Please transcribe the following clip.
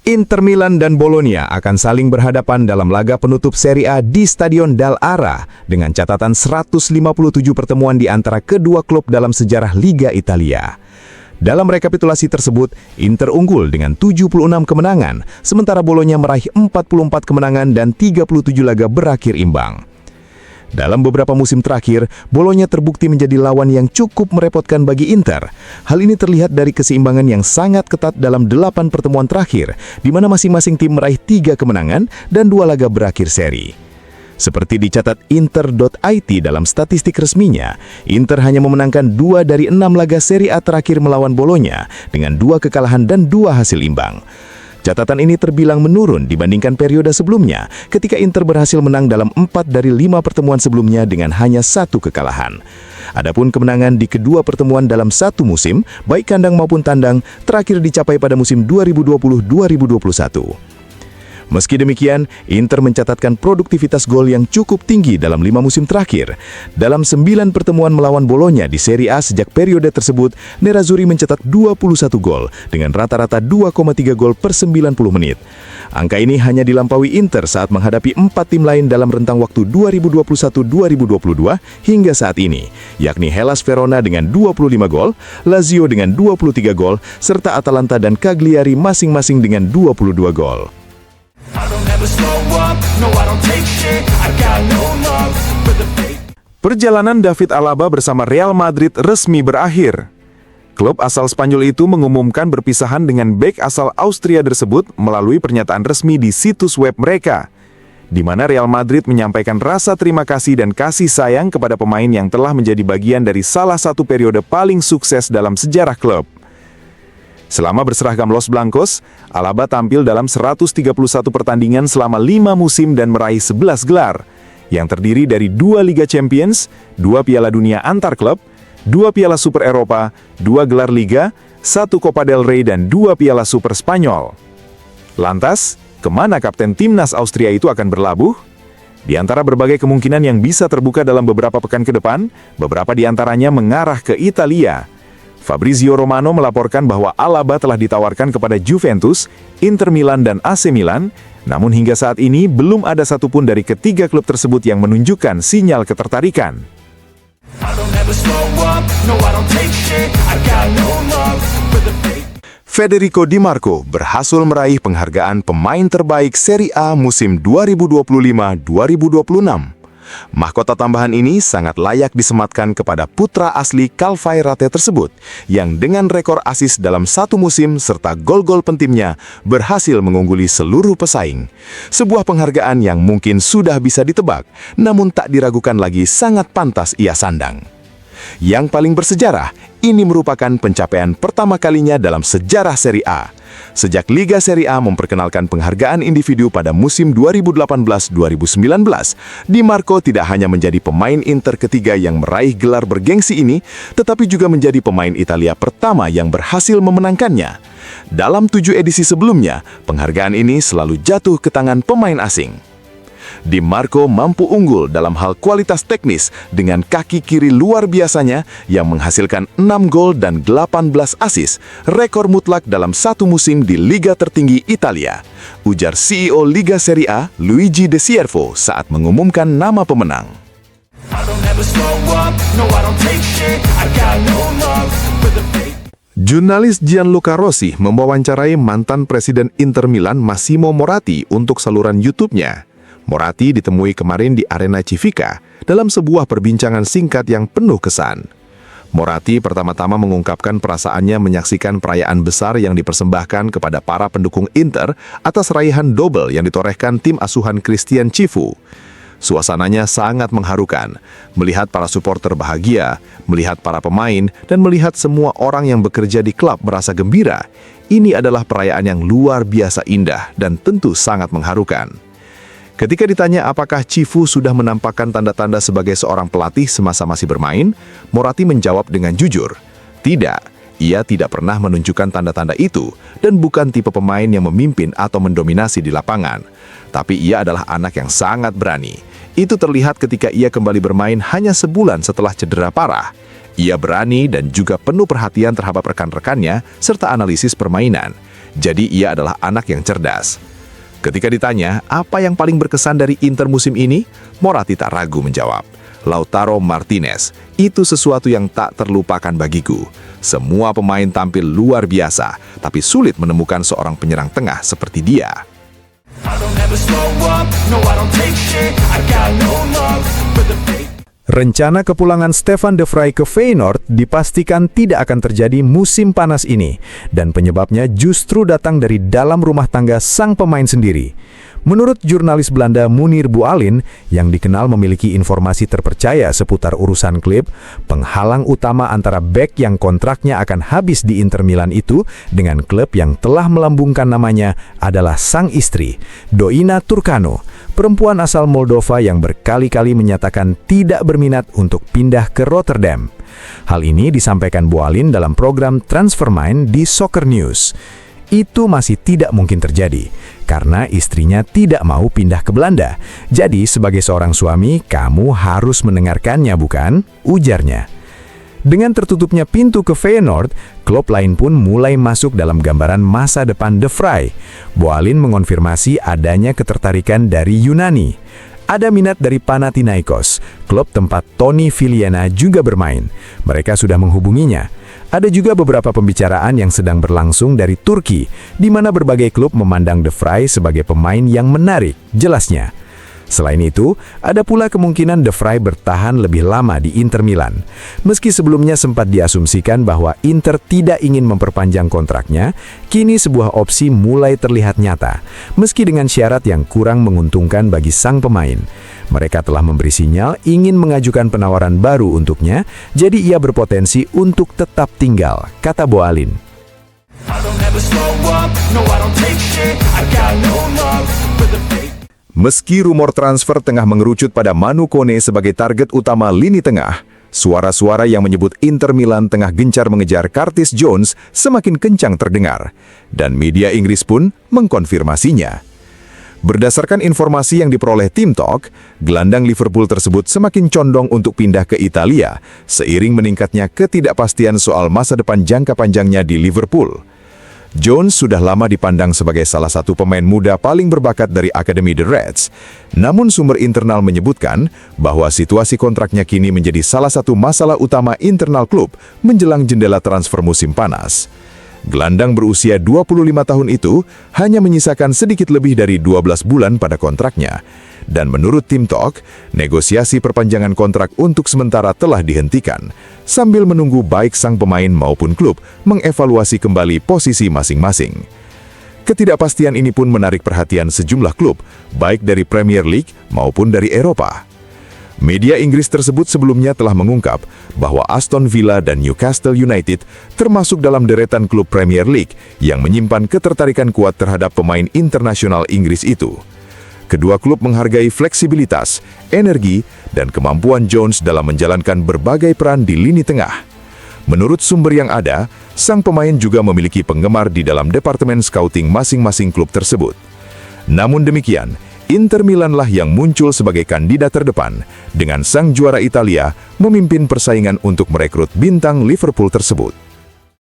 Inter Milan dan Bologna akan saling berhadapan dalam laga penutup Serie A di Stadion Dall'Ara dengan catatan 157 pertemuan di antara kedua klub dalam sejarah Liga Italia. Dalam rekapitulasi tersebut, Inter unggul dengan 76 kemenangan, sementara Bologna meraih 44 kemenangan dan 37 laga berakhir imbang. Dalam beberapa musim terakhir, Bologna terbukti menjadi lawan yang cukup merepotkan bagi Inter. Hal ini terlihat dari keseimbangan yang sangat ketat dalam 8 pertemuan terakhir, di mana masing-masing tim meraih 3 kemenangan dan 2 laga berakhir seri. Seperti dicatat Inter.it dalam statistik resminya, Inter hanya memenangkan 2 dari 6 laga Serie A terakhir melawan Bologna dengan 2 kekalahan dan 2 hasil imbang. Catatan ini terbilang menurun dibandingkan periode sebelumnya, ketika Inter berhasil menang dalam 4 dari 5 pertemuan sebelumnya dengan hanya 1 kekalahan. Adapun kemenangan di kedua pertemuan dalam satu musim, baik kandang maupun tandang, terakhir dicapai pada musim 2020-2021. Meski demikian, Inter mencatatkan produktivitas gol yang cukup tinggi dalam 5 musim terakhir. Dalam 9 pertemuan melawan Bologna di Serie A sejak periode tersebut, Nerazzurri mencetak 21 gol dengan rata-rata 2,3 gol per 90 menit. Angka ini hanya dilampaui Inter saat menghadapi 4 tim lain dalam rentang waktu 2021-2022 hingga saat ini, yakni Hellas Verona dengan 25 gol, Lazio dengan 23 gol, serta Atalanta dan Cagliari masing-masing dengan 22 gol. Perjalanan David Alaba bersama Real Madrid resmi berakhir. Klub asal Spanyol itu mengumumkan berpisahan dengan bek asal Austria tersebut melalui pernyataan resmi di situs web mereka, di mana Real Madrid menyampaikan rasa terima kasih dan kasih sayang kepada pemain yang telah menjadi bagian dari salah satu periode paling sukses dalam sejarah klub. Selama berseragam Los Blancos, Alaba tampil dalam 131 pertandingan selama 5 musim dan meraih 11 gelar, yang terdiri dari 2 Liga Champions, 2 Piala Dunia antar klub, 2 Piala Super Eropa, 2 gelar Liga, 1 Copa del Rey dan 2 Piala Super Spanyol. Lantas, kemana kapten timnas Austria itu akan berlabuh? Di antara berbagai kemungkinan yang bisa terbuka dalam beberapa pekan ke depan, beberapa di antaranya mengarah ke Italia. Fabrizio Romano melaporkan bahwa Alaba telah ditawarkan kepada Juventus, Inter Milan dan AC Milan, namun hingga saat ini belum ada satupun dari ketiga klub tersebut yang menunjukkan sinyal ketertarikan. Federico Di Marco berhasil meraih penghargaan pemain terbaik Serie A musim 2025-2026. Mahkota tambahan ini sangat layak disematkan kepada putra asli Calvairate tersebut, yang dengan rekor assist dalam satu musim serta gol-gol pentimnya berhasil mengungguli seluruh pesaing. Sebuah penghargaan yang mungkin sudah bisa ditebak, namun tak diragukan lagi sangat pantas ia sandang. Yang paling bersejarah, ini merupakan pencapaian pertama kalinya dalam sejarah Serie A. Sejak Liga Serie A memperkenalkan penghargaan individu pada musim 2018-2019, Di Marco tidak hanya menjadi pemain Inter ketiga yang meraih gelar bergengsi ini, tetapi juga menjadi pemain Italia pertama yang berhasil memenangkannya. Dalam 7 edisi sebelumnya, penghargaan ini selalu jatuh ke tangan pemain asing. Di Marco mampu unggul dalam hal kualitas teknis dengan kaki kiri luar biasanya yang menghasilkan 6 gol dan 18 assist, rekor mutlak dalam satu musim di liga tertinggi Italia, ujar CEO Liga Serie A Luigi De Siervo saat mengumumkan nama pemenang. Jurnalis Gianluca Rossi mewawancarai mantan Presiden Inter Milan Massimo Moratti untuk saluran YouTube-nya. Moratti ditemui kemarin di Arena Civica dalam sebuah perbincangan singkat yang penuh kesan. Moratti pertama-tama mengungkapkan perasaannya menyaksikan perayaan besar yang dipersembahkan kepada para pendukung Inter atas raihan double yang ditorehkan tim asuhan Christian Cifu. Suasananya sangat mengharukan, melihat para supporter bahagia, melihat para pemain, dan melihat semua orang yang bekerja di klub merasa gembira. Ini adalah perayaan yang luar biasa indah dan tentu sangat mengharukan. Ketika ditanya apakah Cifu sudah menampakkan tanda-tanda sebagai seorang pelatih semasa masih bermain, Moratti menjawab dengan jujur, tidak, ia tidak pernah menunjukkan tanda-tanda itu dan bukan tipe pemain yang memimpin atau mendominasi di lapangan. Tapi ia adalah anak yang sangat berani. Itu terlihat ketika ia kembali bermain hanya sebulan setelah cedera parah. Ia berani dan juga penuh perhatian terhadap rekan-rekannya serta analisis permainan. Jadi ia adalah anak yang cerdas. Ketika ditanya apa yang paling berkesan dari Inter musim ini, Moratti tak ragu menjawab, Lautaro Martinez, itu sesuatu yang tak terlupakan bagiku. Semua pemain tampil luar biasa, tapi sulit menemukan seorang penyerang tengah seperti dia. Rencana kepulangan Stefan de Vrij ke Feyenoord dipastikan tidak akan terjadi musim panas ini, dan penyebabnya justru datang dari dalam rumah tangga sang pemain sendiri. Menurut jurnalis Belanda Munir Bualin, yang dikenal memiliki informasi terpercaya seputar urusan klub, penghalang utama antara bek yang kontraknya akan habis di Inter Milan itu dengan klub yang telah melambungkan namanya adalah sang istri, Doina Turkanu, perempuan asal Moldova yang berkali-kali menyatakan tidak berminat untuk pindah ke Rotterdam. Hal ini disampaikan Bualin dalam program Transfermarkt di Soccer News. Itu masih tidak mungkin terjadi, karena istrinya tidak mau pindah ke Belanda. Jadi sebagai seorang suami, kamu harus mendengarkannya bukan? Ujarnya. Dengan tertutupnya pintu ke Feyenoord, klub lain pun mulai masuk dalam gambaran masa depan de Vrij. Bualin mengonfirmasi adanya ketertarikan dari Yunani. Ada minat dari Panathinaikos, klub tempat Tony Viliena juga bermain. Mereka sudah menghubunginya. Ada juga beberapa pembicaraan yang sedang berlangsung dari Turki, di mana berbagai klub memandang de Vrij sebagai pemain yang menarik, jelasnya. Selain itu, ada pula kemungkinan de Vrij bertahan lebih lama di Inter Milan. Meski sebelumnya sempat diasumsikan bahwa Inter tidak ingin memperpanjang kontraknya, kini sebuah opsi mulai terlihat nyata, meski dengan syarat yang kurang menguntungkan bagi sang pemain. Mereka telah memberi sinyal ingin mengajukan penawaran baru untuknya, jadi ia berpotensi untuk tetap tinggal, kata Bualin. Meski rumor transfer tengah mengerucut pada Manu Kone sebagai target utama lini tengah, suara-suara yang menyebut Inter Milan tengah gencar mengejar Curtis Jones semakin kencang terdengar, dan media Inggris pun mengkonfirmasinya. Berdasarkan informasi yang diperoleh Team Talk, gelandang Liverpool tersebut semakin condong untuk pindah ke Italia, seiring meningkatnya ketidakpastian soal masa depan jangka panjangnya di Liverpool. Jones sudah lama dipandang sebagai salah satu pemain muda paling berbakat dari Akademi The Reds. Namun sumber internal menyebutkan bahwa situasi kontraknya kini menjadi salah satu masalah utama internal klub menjelang jendela transfer musim panas. Gelandang berusia 25 tahun itu hanya menyisakan sedikit lebih dari 12 bulan pada kontraknya. Dan menurut Team Talk, negosiasi perpanjangan kontrak untuk sementara telah dihentikan, sambil menunggu baik sang pemain maupun klub mengevaluasi kembali posisi masing-masing. Ketidakpastian ini pun menarik perhatian sejumlah klub, baik dari Premier League maupun dari Eropa. Media Inggris tersebut sebelumnya telah mengungkap bahwa Aston Villa dan Newcastle United termasuk dalam deretan klub Premier League yang menyimpan ketertarikan kuat terhadap pemain internasional Inggris itu. Kedua klub menghargai fleksibilitas, energi, dan kemampuan Jones dalam menjalankan berbagai peran di lini tengah. Menurut sumber yang ada, sang pemain juga memiliki penggemar di dalam departemen scouting masing-masing klub tersebut. Namun demikian, Inter Milan lah yang muncul sebagai kandidat terdepan, dengan sang juara Italia memimpin persaingan untuk merekrut bintang Liverpool tersebut.